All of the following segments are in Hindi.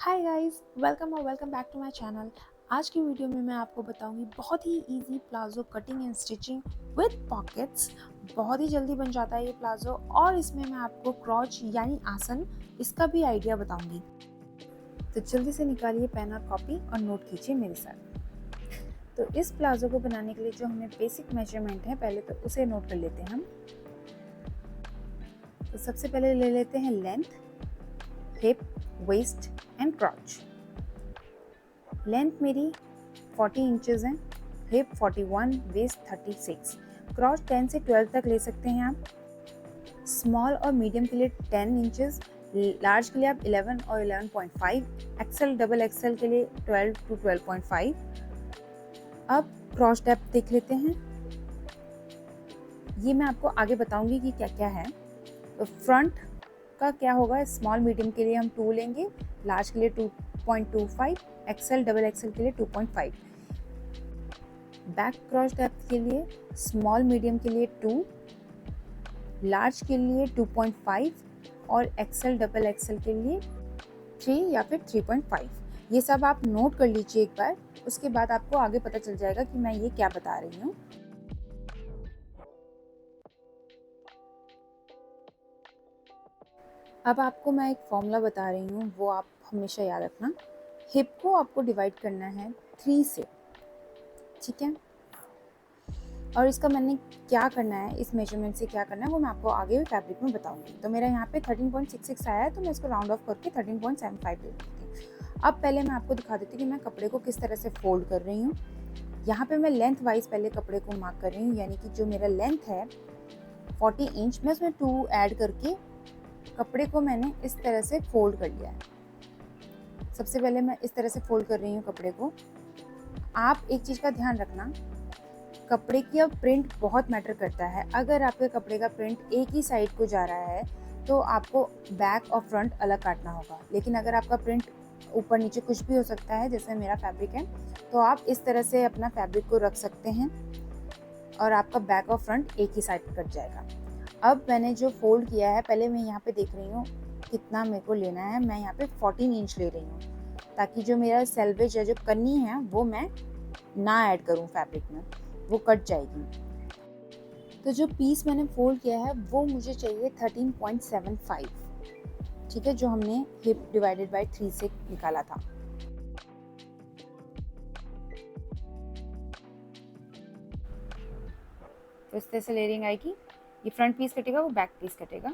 हाय गाइस, वेलकम और welcome back to my channel. आज की वीडियो में मैं आपको बताऊंगी बहुत ही easy palazzo cutting and stitching with pockets. बहुत ही जल्दी बन जाता है ये प्लाजो और इसमें मैं आपको क्रॉच यानी आसन इसका भी आइडिया बताऊंगी। तो जल्दी से निकालिए पेन और कॉपी और नोट कीजिए मेरे साथ। तो इस प्लाजो को बनाने के लिए जो हमें बेसिक मेजरमेंट है पहले तो उसे नोट कर लेते हैं हम। तो सबसे पहले ले लेते हैं length, hip, waist and crotch. Length मेरी 40 इंचेस है, हिप 41, वेस्ट 36, क्रॉच 10 से 12 तक ले सकते हैं आप। स्मॉल और मीडियम के लिए 10 इंचेस, लार्ज के लिए आप 11 और 11.5, एक्सेल डबल एक्सेल के लिए 12 to 12.5। अब क्रॉच डेप्थ देख लेते हैं, ये मैं आपको आगे बताऊंगी कि क्या क्या है। तो फ्रंट का क्या होगा, स्मॉल मीडियम के लिए हम 2 लेंगे, लार्ज के लिए 2.25, एक्सेल डबल एक्सेल के लिए 2.5। बैक क्रॉच डेप्थ के लिए स्मॉल मीडियम के लिए 2, लार्ज के लिए 2.5 और एक्सेल डबल एक्सेल के लिए 3 या फिर 3.5। ये सब आप नोट कर लीजिए एक बार, उसके बाद आपको आगे पता चल जाएगा कि मैं ये क्या बता रही हूँ। अब आपको मैं एक फॉर्मूला बता रही हूँ, वो आप हमेशा याद रखना। हिप को आपको डिवाइड करना है 3 से, ठीक है। और इसका मैंने क्या करना है, इस मेजरमेंट से क्या करना है वो मैं आपको आगे फैब्रिक में बताऊंगी। तो मेरा यहाँ पे 13.66 आया है, तो मैं इसको राउंड ऑफ करके 13.75 ले लेती हूँ। अब पहले मैं आपको दिखा देती हूँ कि मैं कपड़े को किस तरह से फोल्ड कर रही हूँ। यहाँ पे मैं लेंथ वाइज पहले कपड़े को मार्क कर रही हूँ, यानी कि जो मेरा लेंथ है 40 इंच, मैं उसमें 2 ऐड करके कपड़े को मैंने इस तरह से फोल्ड कर लिया है। सबसे पहले मैं इस तरह से फोल्ड कर रही हूँ कपड़े को। आप एक चीज़ का ध्यान रखना, कपड़े की अब प्रिंट बहुत मैटर करता है। अगर आपके कपड़े का प्रिंट एक ही साइड को जा रहा है तो आपको बैक और फ्रंट अलग काटना होगा, लेकिन अगर आपका प्रिंट ऊपर नीचे कुछ भी हो सकता है, जैसे मेरा फैब्रिक है, तो आप इस तरह से अपना फैब्रिक को रख सकते हैं और आपका बैक और फ्रंट एक ही साइड कट जाएगा। अब मैंने जो फोल्ड किया है, पहले मैं यहाँ पे देख रही हूँ कितना मेरे को लेना है। मैं यहाँ पे 14 इंच ले रही हूँ, ताकि जो मेरा सेल्वेज है, जो कन्नी है, वो मैं ना ऐड करूँ फैब्रिक में, वो कट जाएगी। तो जो पीस मैंने फोल्ड किया है वो मुझे चाहिए 13.75, ठीक है, जो हमने हिप डिवाइडेड बाय 3 से निकाला था। तो इस तरह से लेयरिंग आएगी, ये फ्रंट पीस कटेगा, वो बैक पीस कटेगा।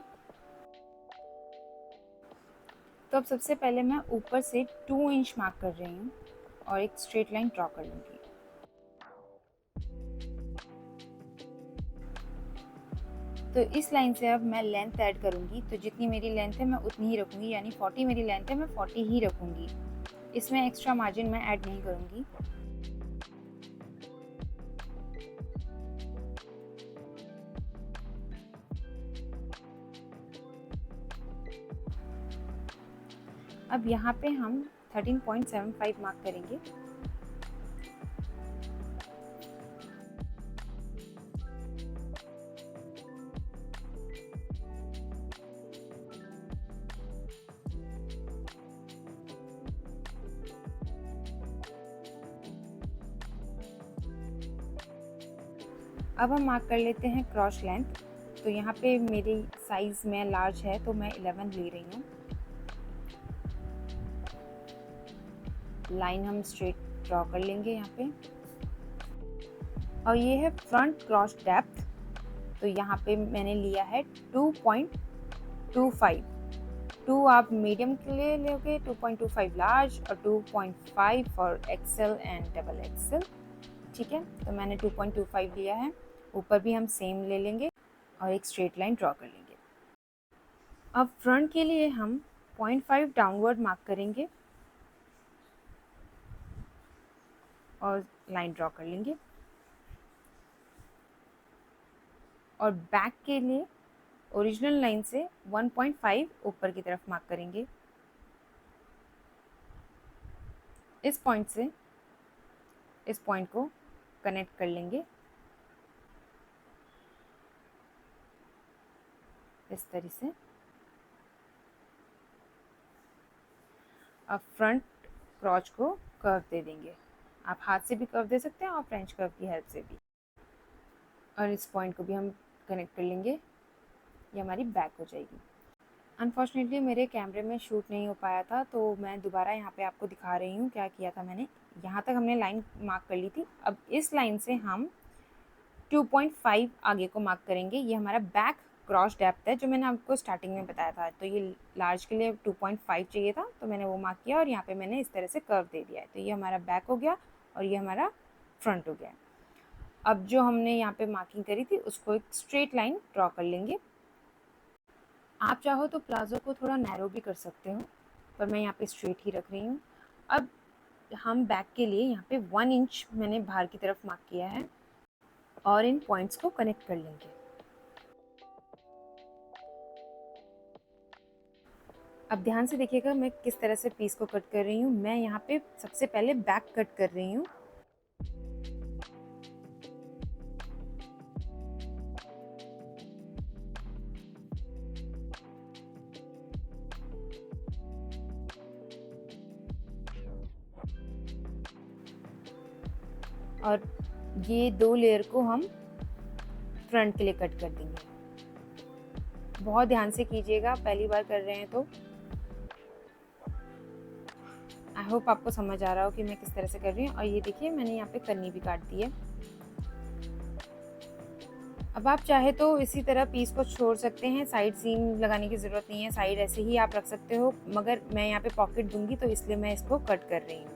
तो अब सबसे पहले मैं ऊपर से 2 इंच मार्क कर रही हूँ और एक स्ट्रेट लाइन ड्रॉ कर लूँगी। तो इस लाइन से अब मैं लेंथ ऐड करूँगी, तो जितनी मेरी लेंथ है मैं उतनी ही रखूँगी, यानी 40 मेरी लेंथ है, मैं 40 ही रखूँगी। इसमें एक्स्ट्रा मार्जिन मैं ऐड नहीं करूँगी। अब यहाँ पे हम 13.75 मार्क करेंगे। अब हम मार्क कर लेते हैं क्रॉच लेंथ। तो यहाँ पे मेरी साइज़ में लार्ज है, तो मैं 11 ले रही हूँ। लाइन हम स्ट्रेट ड्रॉ कर लेंगे यहाँ पे। और ये है फ्रंट क्रॉच डेप्थ, तो यहाँ पे मैंने लिया है 2.25। 2 आप मीडियम के लिए लोगे, 2.25 लार्ज और 2.5 for XL and double XL, ठीक है। तो मैंने 2.25 लिया है। ऊपर भी हम सेम ले लेंगे और एक स्ट्रेट लाइन ड्रॉ कर लेंगे। अब फ्रंट के लिए हम 0.5 डाउनवर्ड मार्क करेंगे और लाइन ड्रॉ कर लेंगे। और बैक के लिए ओरिजिनल लाइन से 1.5 ऊपर की तरफ मार्क करेंगे। इस पॉइंट से इस पॉइंट को कनेक्ट कर लेंगे इस तरह से। अब फ्रंट क्रॉच को कर्व दे देंगे। आप हाथ से भी कर्व दे सकते हैं और फ्रेंच कर्व की हेल्प से भी। और इस पॉइंट को भी हम कनेक्ट कर लेंगे, ये हमारी बैक हो जाएगी। अनफॉर्चुनेटली मेरे कैमरे में शूट नहीं हो पाया था, तो मैं दोबारा यहाँ पे आपको दिखा रही हूँ क्या किया था मैंने। यहाँ तक हमने लाइन मार्क कर ली थी। अब इस लाइन से हम 2.5 आगे को मार्क करेंगे। ये हमारा बैक क्रॉस डेप्थ है जो मैंने आपको स्टार्टिंग में बताया था। तो ये लार्ज के लिए 2.5 चाहिए था, तो मैंने वो मार्क किया और यहाँ पे मैंने इस तरह से कर्व दे दिया है। तो ये हमारा बैक हो गया और ये हमारा फ्रंट हो गया। अब जो हमने यहाँ पे मार्किंग करी थी उसको एक स्ट्रेट लाइन ड्रॉ कर लेंगे। आप चाहो तो प्लाजो को थोड़ा नैरो भी कर सकते हो, पर मैं यहाँ पे स्ट्रेट ही रख रही हूँ। अब हम बैक के लिए यहाँ पे 1 इंच मैंने बाहर की तरफ मार्क किया है और इन पॉइंट्स को कनेक्ट कर लेंगे। अब ध्यान से देखिएगा मैं किस तरह से पीस को कट कर रही हूँ। मैं यहाँ पे सबसे पहले बैक कट कर रही हूँ। और ये 2 लेयर को हम फ्रंट के लिए कट कर देंगे। बहुत ध्यान से कीजिएगा, पहली बार कर रहे हैं तो। आई होप आपको समझ आ रहा हो कि मैं किस तरह से कर रही हूँ। और ये देखिए मैंने यहाँ पे कन्नी भी काट दी है। अब आप चाहे तो इसी तरह पीस को छोड़ सकते हैं, साइड सीम लगाने की ज़रूरत नहीं है, साइड ऐसे ही आप रख सकते हो। मगर मैं यहाँ पे पॉकेट दूंगी तो इसलिए मैं इसको कट कर रही हूँ।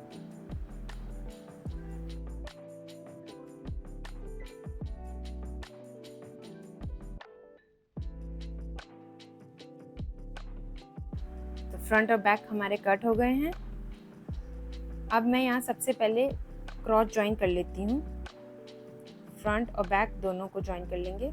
तो फ्रंट और बैक हमारे कट हो गए हैं। अब मैं यहाँ सबसे पहले क्रॉस ज्वाइन कर लेती हूँ। फ्रंट और बैक दोनों को ज्वाइन कर लेंगे।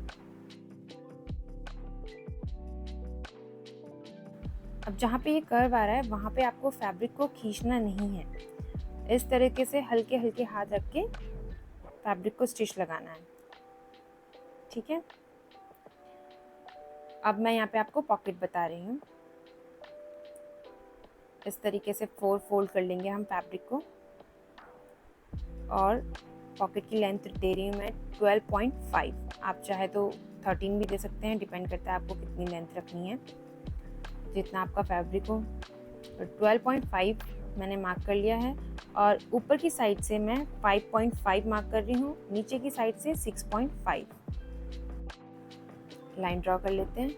अब जहाँ पे ये कर्व आ रहा है वहाँ पे आपको फैब्रिक को खींचना नहीं है। इस तरीके से हल्के हल्के हाथ रख के फैब्रिक को स्टिच लगाना है, ठीक है। अब मैं यहाँ पे आपको पॉकेट बता रही हूँ। इस तरीके से 4 फोल्ड कर लेंगे हम फैब्रिक को और पॉकेट की लेंथ दे रही हूँ मैं 12.5। आप चाहे तो 13 भी दे सकते हैं, डिपेंड करता है आपको कितनी लेंथ रखनी है, जितना आपका फैब्रिक हो। तो 12.5 मैंने मार्क कर लिया है और ऊपर की साइड से मैं 5.5 मार्क कर रही हूँ, नीचे की साइड से 6.5 लाइन ड्रॉ कर लेते हैं।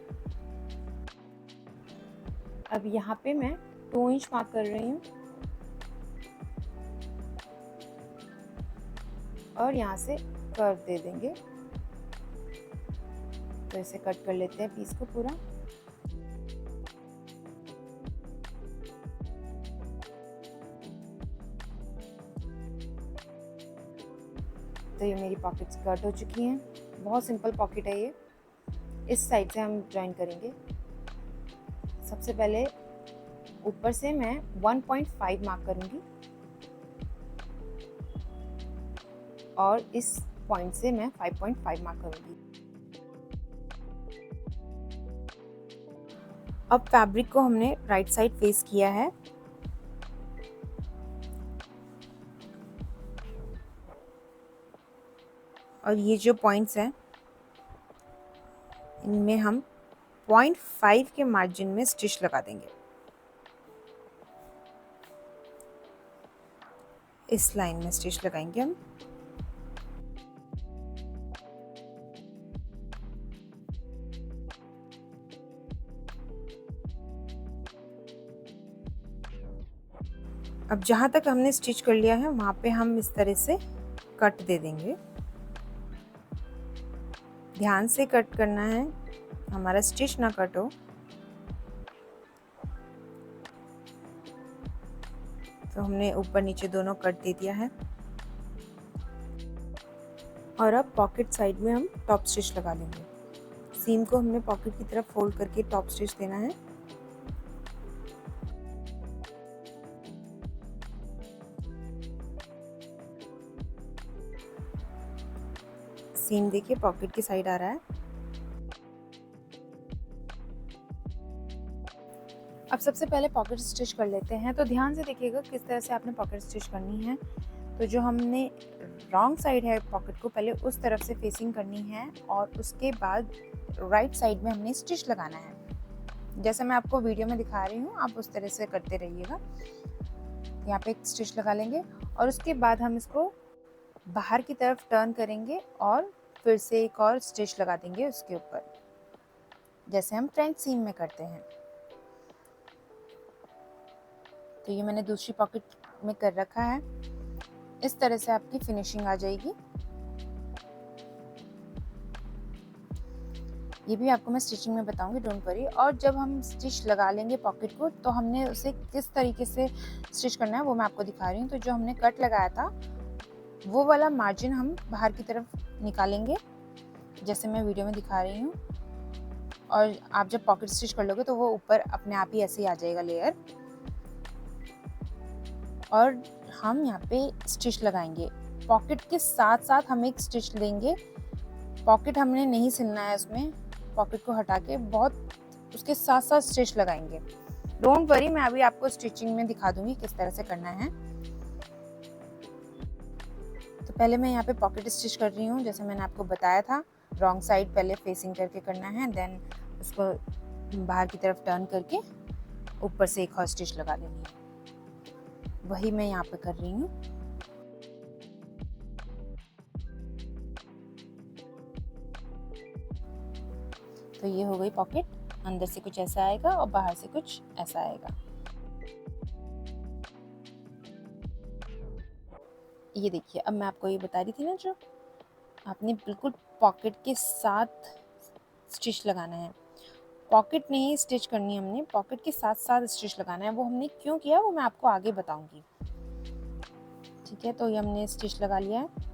अब यहाँ पे मैं 2 इंच मार्क कर रही हूँ और यहाँ से कर्व दे देंगे। तो इसे कट कर लेते हैं पीस को पूरा। तो ये मेरी पॉकेट्स कट हो चुकी हैं। बहुत सिंपल पॉकेट है ये। इस साइड से हम ज्वाइन करेंगे। सबसे पहले ऊपर से मैं 1.5 मार्क करूँगी और इस पॉइंट से मैं 5.5 मार्क करूँगी। अब फैब्रिक को हमने राइट साइड फेस किया है। और ये जो पॉइंट्स हैं इनमें हम 0.5 के मार्जिन में स्टिच लगा देंगे। इस लाइन में स्टिच लगाएंगे हम। अब जहाँ तक हमने स्टिच कर लिया है वहाँ पे हम इस तरह से कट दे देंगे। ध्यान से कट करना है, हमारा स्टिच ना कट हो। तो हमने ऊपर नीचे दोनों कट दे दिया है। और अब पॉकेट साइड में हम टॉप स्टिच लगा लेंगे। सीम को हमने पॉकेट की तरफ फोल्ड करके टॉप स्टिच देना है। सीम देखिए पॉकेट की साइड आ रहा है। अब सबसे पहले पॉकेट स्टिच कर लेते हैं। तो ध्यान से देखिएगा किस तरह से आपने पॉकेट स्टिच करनी है। तो जो हमने रॉन्ग साइड है पॉकेट को पहले उस तरफ से फेसिंग करनी है और उसके बाद राइट साइड में हमने स्टिच लगाना है। जैसे मैं आपको वीडियो में दिखा रही हूँ, आप उस तरह से करते रहिएगा। यहाँ पे एक स्टिच लगा लेंगे और उसके बाद हम इसको बाहर की तरफ टर्न करेंगे और फिर से एक और स्टिच लगा देंगे उसके ऊपर, जैसे हम फ्रंट सीम में करते हैं। तो ये मैंने दूसरी पॉकेट में कर रखा है। इस तरह से आपकी फिनिशिंग आ जाएगी। ये भी आपको मैं स्टिचिंग में बताऊंगी, डोंट वरी। और जब हम स्टिच लगा लेंगे पॉकेट को तो हमने उसे किस तरीके से स्टिच करना है वो मैं आपको दिखा रही हूँ। तो जो हमने कट लगाया था वो वाला मार्जिन हम बाहर की तरफ निकालेंगे, जैसे मैं वीडियो में दिखा रही हूँ। और आप जब पॉकेट स्टिच कर लोगे तो वो ऊपर अपने आप ही ऐसे ही आ जाएगा लेयर। और हम यहाँ पे स्टिच लगाएंगे। पॉकेट के साथ साथ हम एक स्टिच लेंगे। पॉकेट हमने नहीं सिलना है उसमें, पॉकेट को हटा के बहुत उसके साथ साथ स्टिच लगाएंगे। डोंट वरी, मैं अभी आपको स्टिचिंग में दिखा दूंगी किस तरह से करना है। तो पहले मैं यहाँ पे पॉकेट स्टिच कर रही हूँ, जैसे मैंने आपको बताया था। रॉन्ग साइड पहले फेसिंग करके करना है, देन उसको बाहर की तरफ टर्न करके ऊपर से एक और स्टिच लगा लेनी है। वही मैं यहाँ पे कर रही हूँ। तो ये हो गई पॉकेट। अंदर से कुछ ऐसा आएगा और बाहर से कुछ ऐसा आएगा। ये देखिए, अब मैं आपको ये बता रही थी ना, जो आपने बिल्कुल पॉकेट के साथ स्टिच लगाना है। पॉकेट नहीं स्टिच करनी है हमने, पॉकेट के साथ साथ स्टिच लगाना है। वो हमने क्यों किया वो मैं आपको आगे बताऊंगी। ठीक है, तो ये हमने स्टिच लगा लिया है।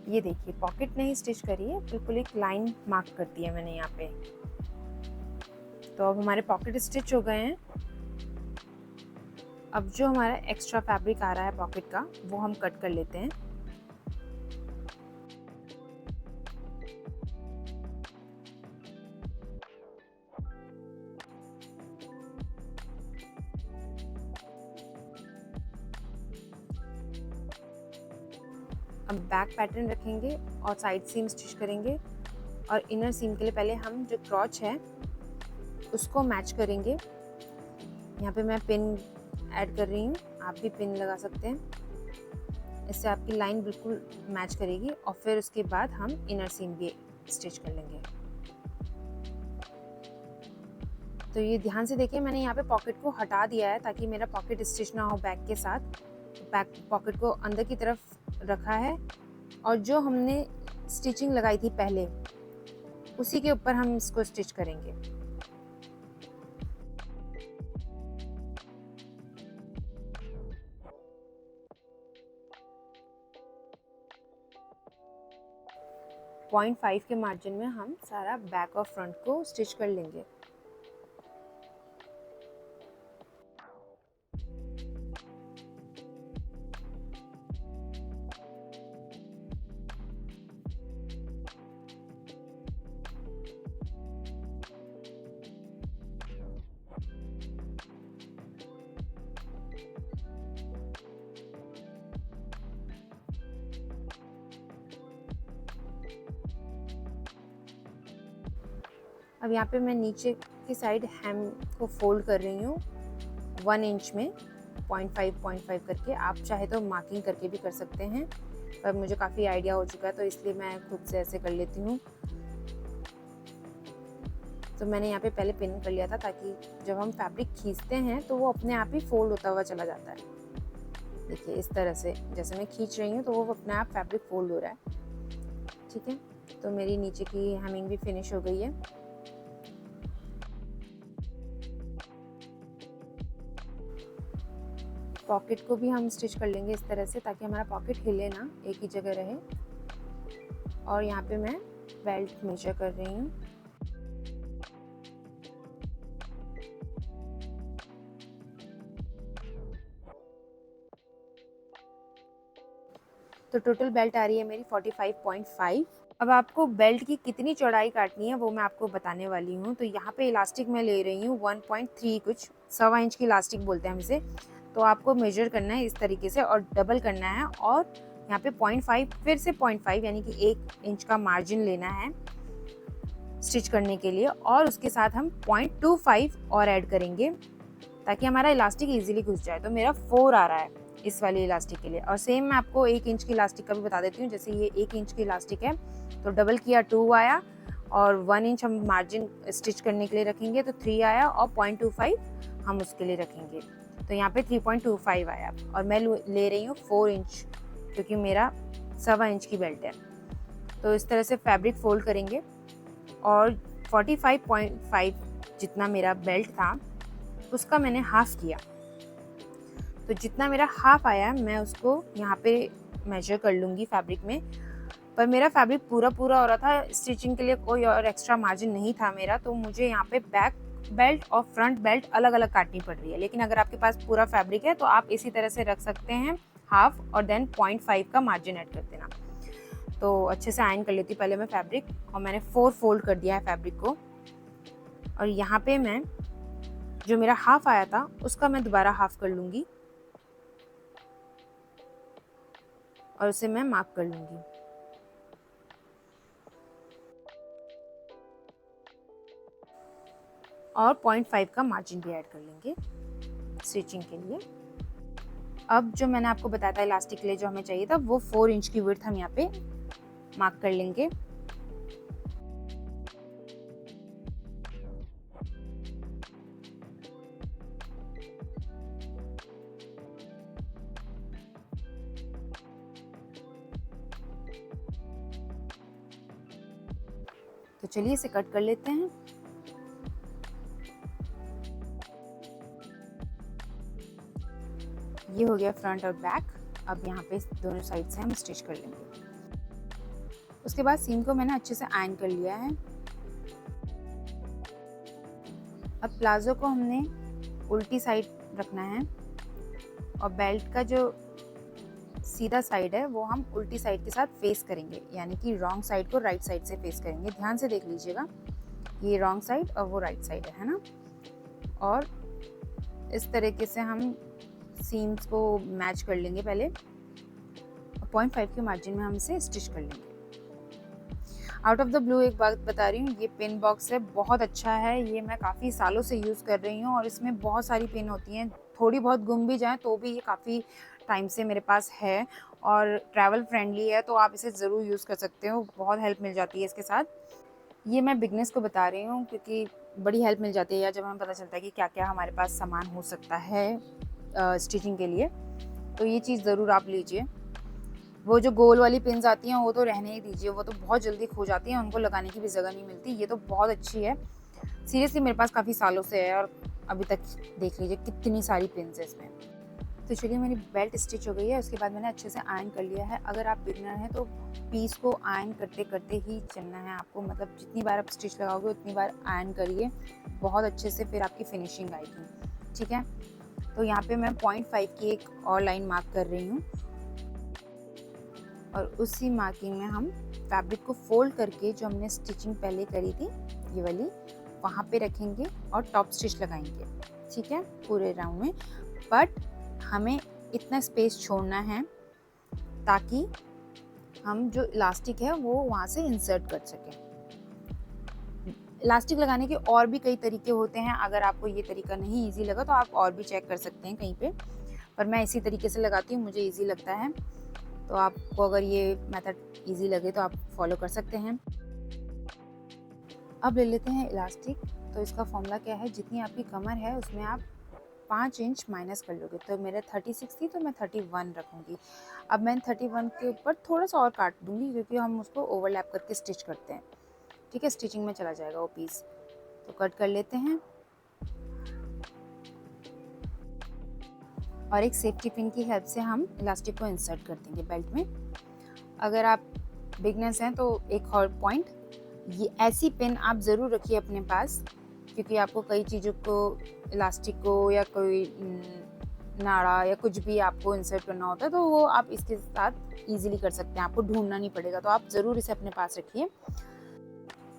ये देखिए, पॉकेट नहीं स्टिच करी है, बिल्कुल एक लाइन मार्क कर दी है मैंने यहाँ पे। तो अब हमारे पॉकेट स्टिच हो गए हैं। अब जो हमारा एक्स्ट्रा फैब्रिक आ रहा है पॉकेट का वो हम कट कर लेते हैं। अब बैक पैटर्न रखेंगे और साइड सीम स्टिच करेंगे। और इनर सीम के लिए पहले हम जो क्रॉच है उसको मैच करेंगे। यहाँ पे मैं पिन ऐड कर रही हूँ, आप भी पिन लगा सकते हैं। इससे आपकी लाइन बिल्कुल मैच करेगी। और फिर उसके बाद हम इनर सीम भी स्टिच कर लेंगे। तो ये ध्यान से देखिए, मैंने यहाँ पे पॉकेट को हटा दिया है ताकि मेरा पॉकेट स्टिच ना हो बैक के साथ। बैक पॉकेट को अंदर की तरफ रखा है और जो हमने स्टिचिंग लगाई थी पहले उसी के ऊपर हम इसको स्टिच करेंगे। पॉइंट 5 के मार्जिन में हम सारा बैक और फ्रंट को स्टिच कर लेंगे। अब यहाँ पे मैं नीचे की साइड हेम को फोल्ड कर रही हूँ 1 इंच में, 0.5 करके। आप चाहे तो मार्किंग करके भी कर सकते हैं, पर मुझे काफ़ी आइडिया हो चुका है तो इसलिए मैं खुद से ऐसे कर लेती हूँ। तो मैंने यहाँ पे पहले पिन कर लिया था ताकि जब हम फैब्रिक खींचते हैं तो वो अपने आप ही फोल्ड होता हुआ चला जाता है। देखिए, इस तरह से जैसे मैं खींच रही हूँ तो वो अपने आप फैब्रिक फोल्ड हो रहा है। ठीक है, तो मेरी नीचे की हेमिंग भी फिनिश हो गई है। पॉकेट को भी हम स्टिच कर लेंगे इस तरह से ताकि हमारा पॉकेट हिले ना, एक ही जगह रहे। और यहाँ पे मैं बेल्ट मेजर कर रही हूँ। तो टोटल बेल्ट आ रही है मेरी 45.5। अब आपको बेल्ट की कितनी चौड़ाई काटनी है वो मैं आपको बताने वाली हूँ। तो यहाँ पे इलास्टिक मैं ले रही हूँ 1.3 कुछ 1.25 इंच की इलास्टिक बोलते हैं हम इसे। तो आपको मेजर करना है इस तरीके से और डबल करना है और यहाँ पे 0.5 फिर से 0.5 यानी कि 1 इंच का मार्जिन लेना है स्टिच करने के लिए और उसके साथ हम 0.25 और ऐड करेंगे ताकि हमारा इलास्टिक इजीली घुस जाए। तो मेरा 4 आ रहा है इस वाली इलास्टिक के लिए। और सेम मैं आपको 1 इंच की इलास्टिक का भी बता देती हूँ। जैसे ये 1 इंच की इलास्टिक है तो डबल किया 2 आया और 1 इंच हम मार्जिन स्टिच करने के लिए रखेंगे तो 3 आया और 0.25 हम उसके लिए रखेंगे तो यहाँ पे 3.25 आया। और मैं ले रही हूँ 4 इंच क्योंकि मेरा 1.25 इंच की बेल्ट है। तो इस तरह से फैब्रिक फोल्ड करेंगे और 45.5 जितना मेरा बेल्ट था उसका मैंने हाफ किया। तो जितना मेरा हाफ आया मैं उसको यहाँ पे मेजर कर लूँगी फैब्रिक में। पर मेरा फैब्रिक पूरा हो रहा था, स्टिचिंग के लिए कोई और एक्स्ट्रा मार्जिन नहीं था मेरा, तो मुझे यहाँ पे बैक बेल्ट और फ्रंट बेल्ट अलग अलग काटनी पड़ रही है। लेकिन अगर आपके पास पूरा फैब्रिक है तो आप इसी तरह से रख सकते हैं हाफ और देन 0.5 का मार्जिन ऐड कर देना। तो अच्छे से आयरन कर लेती पहले मैं फैब्रिक और मैंने 4 फोल्ड कर दिया है फैब्रिक को। और यहाँ पे मैं जो मेरा हाफ आया था उसका मैं दोबारा हाफ कर लूँगी और उसे मैं मार्क कर लूँगी। और 0.5 का मार्जिन भी ऐड कर लेंगे स्टिचिंग के लिए। अब जो मैंने आपको बताया था इलास्टिक के लिए जो हमें चाहिए था वो 4 इंच की विड्थ हम यहाँ पे मार्क कर लेंगे। तो चलिए इसे कट कर लेते हैं। ये हो गया फ्रंट और बैक। अब यहाँ पे दोनों साइड से हम स्टिच कर लेंगे। उसके बाद सीम को मैंने अच्छे से आयरन कर लिया है। अब प्लाजो को हमने उल्टी साइड रखना है और बेल्ट का जो सीधा साइड है वो हम उल्टी साइड के साथ फेस करेंगे, यानी कि रॉन्ग साइड को राइट साइड से फेस करेंगे। ध्यान से देख लीजिएगा, ये रॉन्ग साइड और वो राइट साइड है ना। और इस तरीके से हम सीम्स को मैच कर लेंगे पहले। 0.5 के मार्जिन में हम इसे स्टिच कर लेंगे। आउट ऑफ द ब्लू एक बात बता रही हूँ, ये पिन बॉक्स है, बहुत अच्छा है। ये मैं काफ़ी सालों से यूज़ कर रही हूँ और इसमें बहुत सारी पिन होती हैं। थोड़ी बहुत गुम भी जाए तो भी ये काफ़ी टाइम से मेरे पास है और ट्रैवल फ्रेंडली है, तो आप इसे ज़रूर यूज़ कर सकते हो। बहुत हेल्प मिल जाती है इसके साथ। ये मैं बिगनर्स को बता रही हूँ क्योंकि बड़ी हेल्प मिल जाती है या जब हमें पता चलता है कि क्या क्या हमारे पास सामान हो सकता है स्टिचिंग के लिए, तो ये चीज़ ज़रूर आप लीजिए। वो जो गोल वाली पिन्स आती हैं वो तो रहने ही दीजिए, वो तो बहुत जल्दी खो जाती हैं, उनको लगाने की भी जगह नहीं मिलती। ये तो बहुत अच्छी है, सीरियसली मेरे पास काफ़ी सालों से है और अभी तक देख लीजिए कितनी सारी पिन्स है इसमें। तो चलिए मेरी बेल्ट स्टिच हो गई है। उसके बाद मैंने अच्छे से आयरन कर लिया है। अगर आप बिगनर हैं तो पीस को आयरन करते करते ही चलना है आपको, मतलब जितनी बार आप स्टिच लगाओगे उतनी बार आयरन करिए बहुत अच्छे से, फिर आपकी फिनिशिंग आएगी। ठीक है, तो यहाँ पे मैं 0.5 की एक और लाइन मार्क कर रही हूँ और उसी मार्किंग में हम फैब्रिक को फोल्ड करके जो हमने स्टिचिंग पहले करी थी ये वाली वहाँ पे रखेंगे और टॉप स्टिच लगाएंगे। ठीक है, पूरे राउंड में। बट हमें इतना स्पेस छोड़ना है ताकि हम जो इलास्टिक है वो वहाँ से इंसर्ट कर सकें। इलास्टिक लगाने के और भी कई तरीके होते हैं, अगर आपको ये तरीका नहीं इजी लगा तो आप और भी चेक कर सकते हैं कहीं पे, पर मैं इसी तरीके से लगाती हूँ, मुझे इजी लगता है। तो आपको अगर ये मेथड इजी लगे तो आप फॉलो कर सकते हैं। अब ले लेते हैं इलास्टिक। तो इसका फॉर्मूला क्या है, जितनी आपकी कमर है उसमें आप 5 इंच माइनस कर लोगे। तो मेरे 36 थी तो मैं 31 रखूँगी। अब मैं 31 के ऊपर थोड़ा सा और काट दूँगी क्योंकि हम उसको ओवरलैप करके स्टिच करते हैं। ठीक है, स्टिचिंग में चला जाएगा वो पीस। तो कट कर लेते हैं और एक सेफ्टी पिन की हेल्प से हम इलास्टिक को इंसर्ट कर देंगे बेल्ट में। अगर आप बिगनर्स हैं तो एक और पॉइंट, ये ऐसी पिन आप ज़रूर रखिए अपने पास क्योंकि आपको कई चीज़ों को इलास्टिक को या कोई नाड़ा या कुछ भी आपको इंसर्ट करना होता है तो वो आप इसके साथ इजीली कर सकते हैं, आपको ढूंढना नहीं पड़ेगा। तो आप ज़रूर इसे अपने पास रखिए।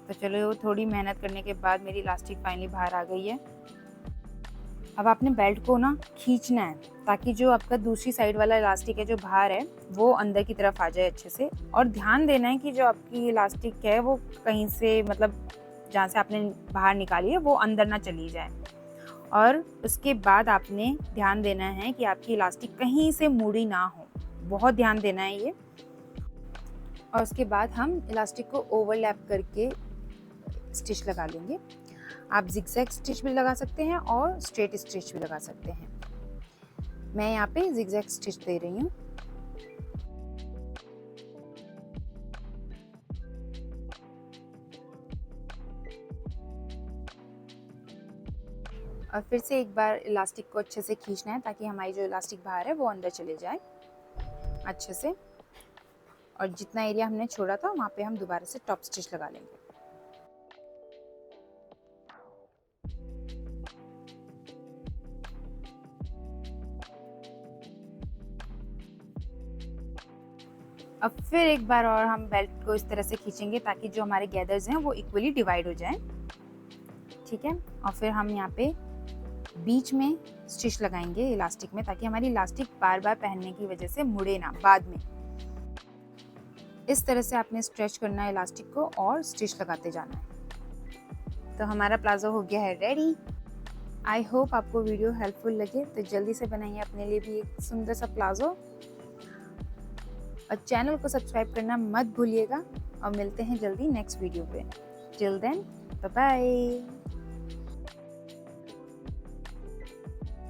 तो चलो, थोड़ी मेहनत करने के बाद मेरी इलास्टिक फाइनली बाहर आ गई है। अब आपने बेल्ट को ना खींचना है ताकि जो आपका दूसरी साइड वाला इलास्टिक है जो बाहर है वो अंदर की तरफ आ जाए अच्छे से। और ध्यान देना है कि जो आपकी इलास्टिक है वो कहीं से, मतलब जहाँ से आपने बाहर निकाली है वो अंदर ना चली जाए। और उसके बाद आपने ध्यान देना है कि आपकी इलास्टिक कहीं से मुड़ी ना हो, बहुत ध्यान देना है ये। और उसके बाद हम इलास्टिक को ओवरलैप करके स्टिच लगा लेंगे। आप जिगजैग स्टिच भी लगा सकते हैं और स्ट्रेट स्टिच भी लगा सकते हैं। मैं यहाँ पे जिगजैग स्टिच दे रही हूँ। और फिर से एक बार इलास्टिक को अच्छे से खींचना है ताकि हमारी जो इलास्टिक बाहर है वो अंदर चले जाए अच्छे से। और जितना एरिया हमने छोड़ा था वहाँ पे हम दोबारा से टॉप स्टिच लगा लेंगे। अब फिर एक बार और हम बेल्ट को इस तरह से खींचेंगे ताकि जो हमारे गैदर्स हैं वो इक्वली डिवाइड हो जाएं। ठीक है। और फिर हम यहाँ पे बीच में स्टिच लगाएंगे इलास्टिक में ताकि हमारी इलास्टिक बार बार पहनने की वजह से मुड़े ना बाद में। इस तरह से आपने स्ट्रेच करना है इलास्टिक को और स्टिच लगाते जाना है। तो हमारा प्लाजो हो गया है रेडी। आई होप आपको वीडियो हेल्पफुल लगे, तो जल्दी से बनाइए अपने लिए भी एक सुंदर सा प्लाजो। और चैनल को सब्सक्राइब करना मत भूलिएगा। और मिलते हैं जल्दी नेक्स्ट वीडियो पे। Till then, bye bye.